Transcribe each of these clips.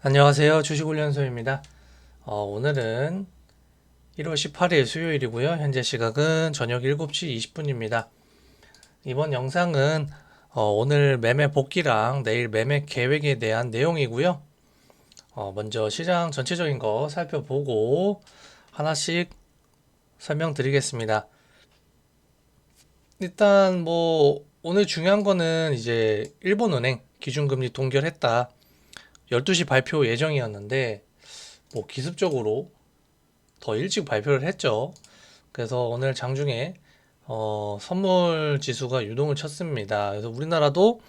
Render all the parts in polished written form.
안녕하세요. 주식훈련소입니다. 오늘은 1월 18일 수요일이고요. 현재 시각은 저녁 7시 20분입니다. 이번 영상은 오늘 매매 복귀랑 내일 매매 계획에 대한 내용이고요. 먼저 시장 전체적인 거 살펴보고 하나씩 설명드리겠습니다. 일단 뭐 오늘 중요한 거는 이제 일본은행 기준금리 동결했다. 12시 발표 예정이었는데 뭐 기습적으로 더 일찍 발표를 했죠. 그래서 오늘 장중에 선물 지수가 유동을 쳤습니다. 그래서 우리나라도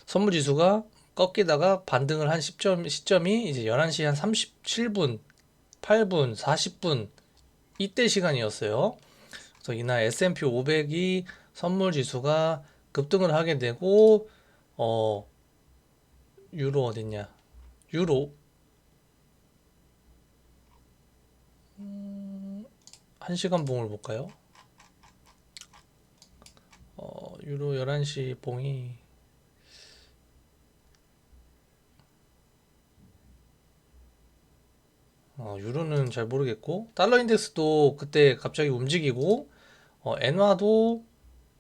선물 지수가 꺾이다가 반등을 한 시점이 이제 11시 한 37분, 8분, 40분 이때 시간이었어요. 그래서 이날 S&P 500이 선물 지수가 급등을 하게 되고 어 유로 어딨냐? 유로 1시간 봉을 볼까요? 유로 11시 봉이 유로는 잘 모르겠고 달러 인덱스도 그때 갑자기 움직이고 엔화도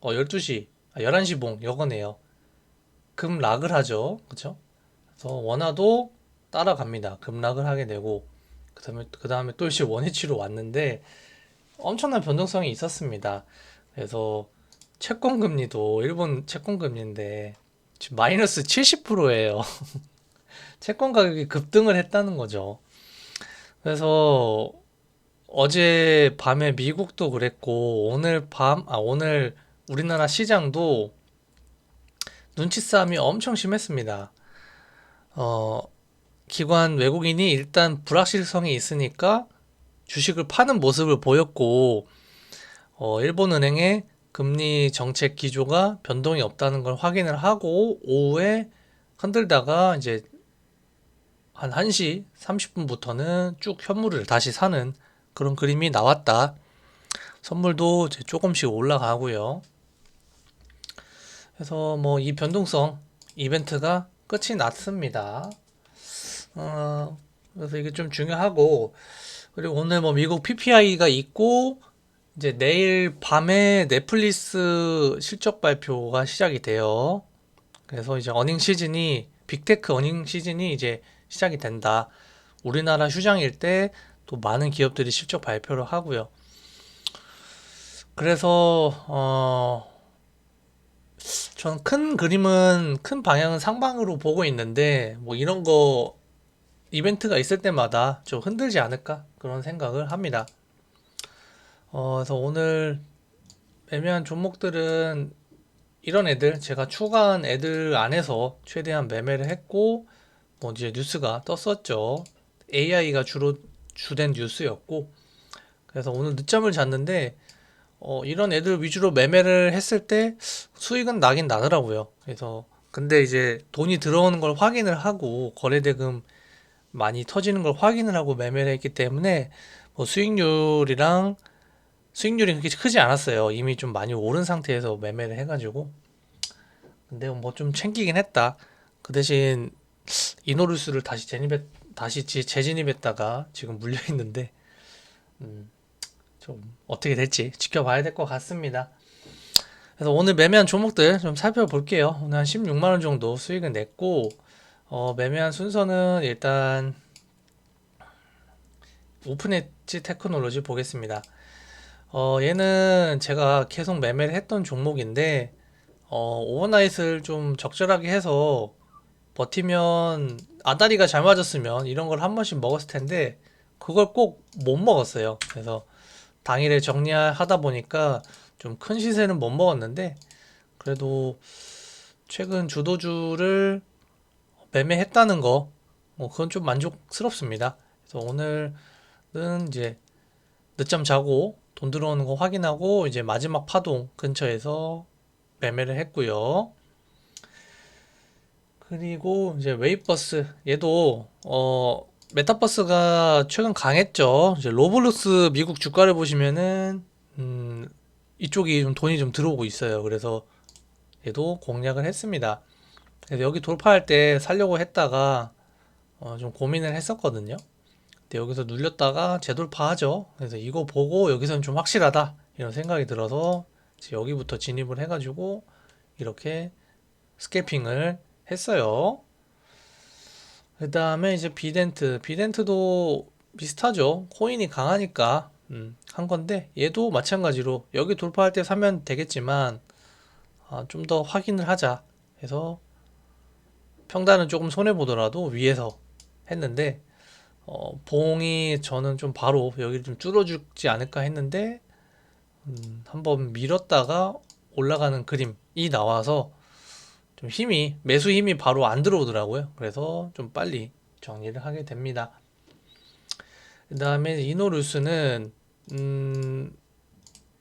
12시 11시 봉 여거네요. 급락을 하죠. 그쵸? 그래서 원화도 따라갑니다. 급락을 하게 되고 그 다음에 또 이제 원위치로 왔는데 엄청난 변동성이 있었습니다. 그래서 채권 금리도 일본 채권 금리인데 지금 마이너스 70%예요. 채권 가격이 급등을 했다는 거죠. 그래서 어제 밤에 미국도 그랬고 오늘 우리나라 시장도 눈치 싸움이 엄청 심했습니다. 어, 기관 외국인이 일단 불확실성이 있으니까 주식을 파는 모습을 보였고 일본은행의 금리 정책 기조가 변동이 없다는 걸 확인을 하고 오후에 흔들다가 이제 한 1시 30분부터는 쭉 현물을 다시 사는 그런 그림이 나왔다. 선물도 이제 조금씩 올라가고요. 그래서 뭐 이 변동성 이벤트가 끝이 났습니다. 그래서 이게 좀 중요하고 그리고 오늘 뭐 미국 PPI가 있고 이제 내일 밤에 넷플릭스 실적 발표가 시작이 돼요. 그래서 이제 어닝 시즌이 빅테크 어닝 시즌이 이제 시작이 된다. 우리나라 휴장일 때 또 많은 기업들이 실적 발표를 하고요. 그래서 전 큰 그림은 큰 방향은 상방으로 보고 있는데 뭐 이런 거 이벤트가 있을 때마다 좀 흔들지 않을까 그런 생각을 합니다. 그래서 오늘 매매한 종목들은 이런 애들 제가 추가한 애들 안에서 최대한 매매를 했고 뭐 이제 뉴스가 떴었죠. AI가 주로 주된 뉴스였고 그래서 오늘 늦잠을 잤는데 이런 애들 위주로 매매를 했을 때 수익은 나긴 나더라고요. 그래서 근데 이제 돈이 들어오는 걸 확인을 하고 거래대금 많이 터지는 걸 확인을 하고 매매를 했기 때문에 뭐 수익률이 그렇게 크지 않았어요. 이미 좀 많이 오른 상태에서 매매를 해가지고 근데 뭐 좀 챙기긴 했다. 그 대신 이노루스를 다시 재진입했다가 지금 물려 있는데 좀 어떻게 될지 지켜봐야 될 것 같습니다. 그래서 오늘 매매한 종목들 좀 살펴볼게요. 오늘 한 16만 원 정도 수익을 냈고 매매한 순서는 일단 오픈 엣지 테크놀로지 보겠습니다. 얘는 제가 계속 매매를 했던 종목인데 오버나잇을 좀 적절하게 해서 버티면 아다리가 잘 맞았으면 이런 걸 한 번씩 먹었을 텐데 그걸 꼭 못 먹었어요. 그래서 당일에 정리하다 보니까 좀 큰 시세는 못 먹었는데 그래도 최근 주도주를 매매했다는 거 그건 좀 만족스럽습니다. 그래서 오늘은 이제 늦잠 자고 돈 들어오는 거 확인하고 이제 마지막 파동 근처에서 매매를 했고요. 그리고 이제 웨이버스 얘도 메타버스가 최근 강했죠. 이제 로블록스 미국 주가를 보시면은 이쪽이 좀 돈이 좀 들어오고 있어요. 그래서 얘도 공략을 했습니다. 그래서 여기 돌파할 때 살려고 했다가 좀 고민을 했었거든요. 근데 여기서 눌렸다가 재돌파하죠. 그래서 이거 보고 여기서는 좀 확실하다 이런 생각이 들어서 여기부터 진입을 해가지고 이렇게 스캘핑을 했어요. 그 다음에 이제 비덴트도 비슷하죠. 코인이 강하니까 한 건데 얘도 마찬가지로 여기 돌파할 때 사면 되겠지만 좀 더 확인을 하자 해서 평단은 조금 손해 보더라도 위에서 했는데 봉이 저는 좀 바로 여기를 좀 뚫어주지 않을까 했는데 한번 밀었다가 올라가는 그림이 나와서 좀 매수 힘이 바로 안 들어오더라고요. 그래서 좀 빨리 정리를 하게 됩니다. 그 다음에 이노루스는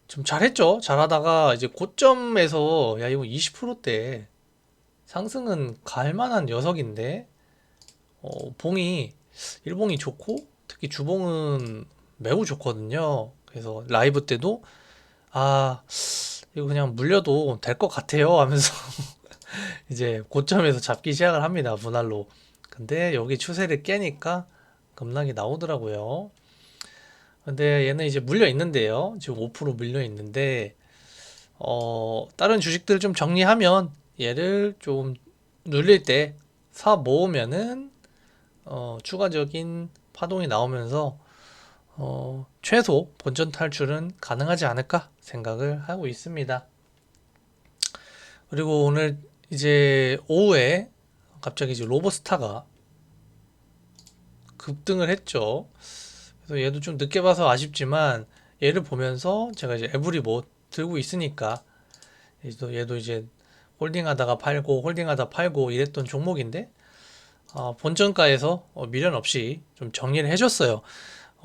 좀 잘했죠. 잘하다가 이제 고점에서 야 이거 20%대 상승은 갈 만한 녀석인데 봉이 일봉이 좋고 특히 주봉은 매우 좋거든요. 그래서 라이브 때도 이거 그냥 물려도 될 것 같아요 하면서 이제 고점에서 잡기 시작을 합니다. 분할로. 근데 여기 추세를 깨니까 급락이 나오더라고요. 근데 얘는 이제 물려 있는데요. 지금 5% 물려 있는데 다른 주식들 좀 정리하면 얘를 좀 눌릴 때 사 모으면은 추가적인 파동이 나오면서 최소 본전 탈출은 가능하지 않을까 생각을 하고 있습니다. 그리고 오늘 이제 오후에 갑자기 이제 로보스타가 급등을 했죠. 그래서 얘도 좀 늦게 봐서 아쉽지만 얘를 보면서 제가 이제 에브리 뭐 들고 있으니까 얘도 이제 홀딩하다가 팔고 홀딩하다 팔고 이랬던 종목인데 본전가에서 미련 없이 좀 정리를 해줬어요.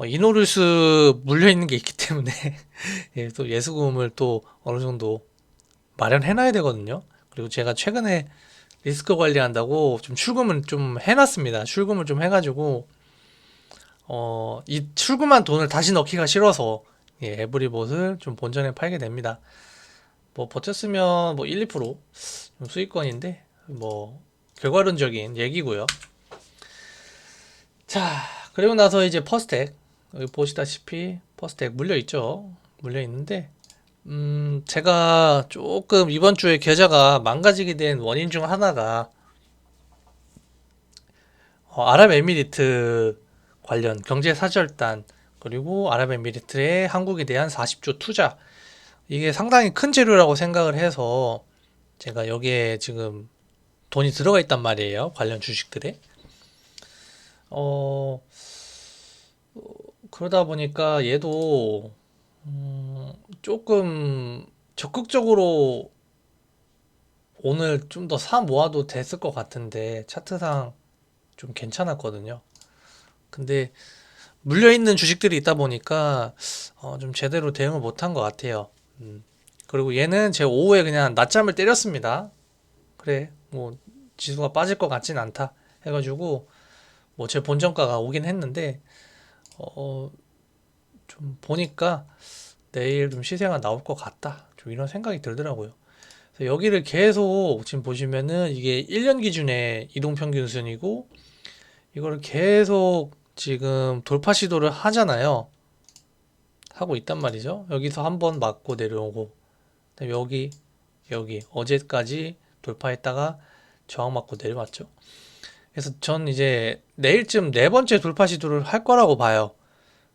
이노루스 물려 있는 게 있기 때문에 예, 또 예수금을 또 어느 정도 마련해놔야 되거든요. 그리고 제가 최근에 리스크 관리한다고 좀 출금을 좀 해놨습니다. 출금을 좀 해가지고 이 출금한 돈을 다시 넣기가 싫어서 예, 에브리봇을 좀 본전에 팔게 됩니다. 뭐 버텼으면 뭐 1, 2% 수익권인데 뭐 결과론적인 얘기고요. 자, 그리고 나서 이제 퍼스텍 여기 보시다시피 퍼스텍 물려 있죠. 물려 있는데 제가 조금 이번 주에 계좌가 망가지게 된 원인 중 하나가 아랍에미리트 관련 경제 사절단 그리고 아랍에미리트의 한국에 대한 40조 투자 이게 상당히 큰 재료라고 생각을 해서 제가 여기에 지금 돈이 들어가 있단 말이에요. 관련 주식들에. 어, 그러다 보니까 얘도 조금 적극적으로 오늘 좀 더 사 모아도 됐을 것 같은데 차트상 좀 괜찮았거든요. 근데 물려있는 주식들이 있다 보니까 좀 제대로 대응을 못한 것 같아요. 그리고 얘는 제 오후에 그냥 낮잠을 때렸습니다. 그래 뭐 지수가 빠질 것 같진 않다 해가지고 뭐 제 본전가가 오긴 했는데 어, 좀 보니까 내일 좀 시세가 나올 것 같다 좀 이런 생각이 들더라고요. 그래서 여기를 계속 지금 보시면은 이게 1년 기준의 이동평균선이고 이거를 계속 지금 돌파 시도를 하잖아요. 하고 있단 말이죠. 여기서 한번 맞고 내려오고 여기 어제까지 돌파했다가 저항 맞고 내려왔죠. 그래서 전 이제 내일쯤 네 번째 돌파 시도를 할 거라고 봐요.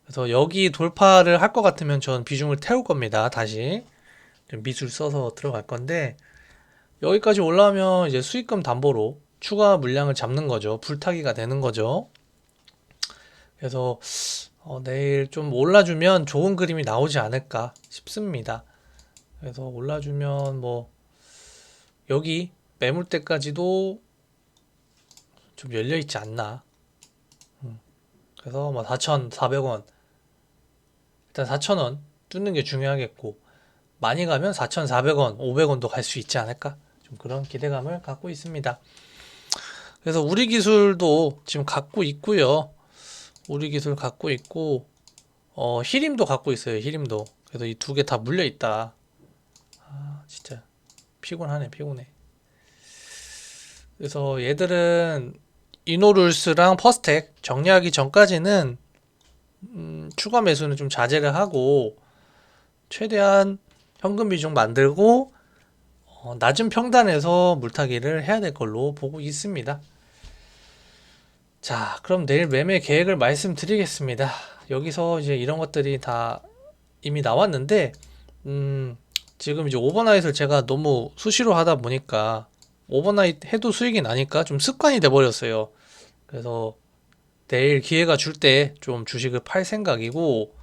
그래서 여기 돌파를 할 것 같으면 전 비중을 태울 겁니다. 다시 좀 미술 써서 들어갈 건데 여기까지 올라오면 이제 수익금 담보로 추가 물량을 잡는 거죠. 불타기가 되는 거죠. 그래서 내일 좀 올라주면 좋은 그림이 나오지 않을까 싶습니다. 그래서 올라주면 뭐 여기 매물대까지도 좀 열려 있지 않나. 그래서 뭐 4,400원 일단 4,000원 뚫는 게 중요하겠고 많이 가면 4,400원, 500원도 갈 수 있지 않을까? 좀 그런 기대감을 갖고 있습니다. 그래서 우리 기술도 지금 갖고 있고요. 우리 기술 갖고 있고 히림도 갖고 있어요. 히림도. 그래서 이 두 개 다 물려 있다. 진짜 피곤하네, 피곤해. 그래서 얘들은 이노룰스랑 퍼스텍 정리하기 전까지는 추가 매수는 좀 자제를 하고 최대한 현금 비중 만들고 낮은 평단에서 물타기를 해야 될 걸로 보고 있습니다. 자, 그럼 내일 매매 계획을 말씀드리겠습니다. 여기서 이제 이런 것들이 다 이미 나왔는데, 지금 이제 오버나잇을 제가 너무 수시로 하다 보니까 오버나잇 해도 수익이 나니까 좀 습관이 돼 버렸어요. 그래서 내일 기회가 줄 때 좀 주식을 팔 생각이고,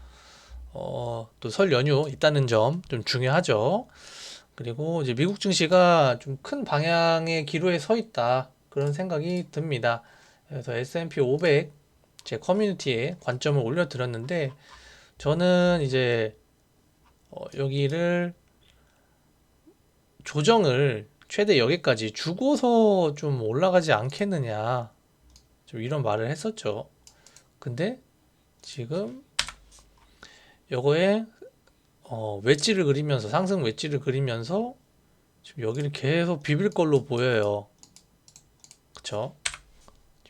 또 설 연휴 있다는 점 좀 중요하죠. 그리고 이제 미국 증시가 좀 큰 방향의 기로에 서 있다. 그런 생각이 듭니다. 그래서 S&P 500 제 커뮤니티에 관점을 올려드렸는데, 저는 이제 여기를 조정을 최대 여기까지 주고서 좀 올라가지 않겠느냐, 좀 이런 말을 했었죠. 근데 지금 요거에 웨지를 그리면서 상승 웨지를 그리면서 지금 여기를 계속 비빌 걸로 보여요. 그쵸?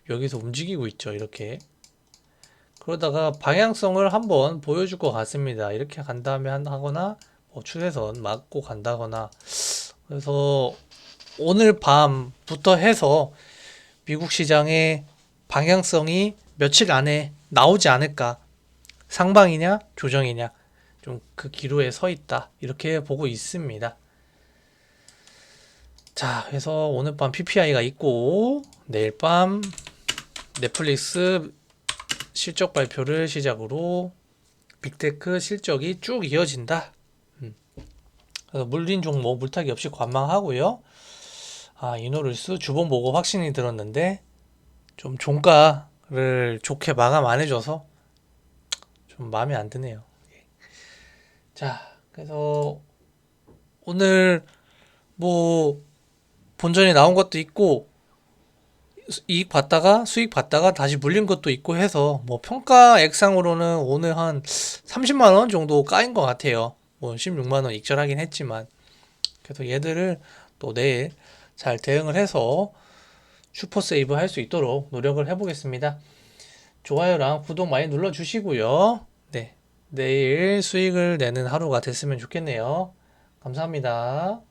여기서 움직이고 있죠, 이렇게. 그러다가 방향성을 한번 보여줄 것 같습니다. 이렇게 간 다음에 하거나 뭐 추세선 맞고 간다거나. 그래서 오늘 밤부터 해서 미국 시장의 방향성이 며칠 안에 나오지 않을까. 상방이냐 조정이냐, 좀 그 기로에 서 있다, 이렇게 보고 있습니다. 자, 그래서 오늘 밤 PPI가 있고 내일 밤 넷플릭스 실적 발표를 시작으로 빅테크 실적이 쭉 이어진다. 그래서 물린 종목 물타기 없이 관망하고요. 이노룰스 주봉 보고 확신이 들었는데 좀 종가를 좋게 마감 안 해줘서 좀 마음에 안 드네요. 자, 그래서 오늘 뭐 본전이 나온 것도 있고 이익 봤다가 수익 봤다가 다시 물린 것도 있고 해서 뭐 평가 액상으로는 오늘 한 30만 원 정도 까인 것 같아요. 뭐 16만 원 익절하긴 했지만, 그래서 얘들을 또 내일 잘 대응을 해서 슈퍼 세이브 할 수 있도록 노력을 해보겠습니다. 좋아요랑 구독 많이 눌러주시고요. 네, 내일 수익을 내는 하루가 됐으면 좋겠네요. 감사합니다.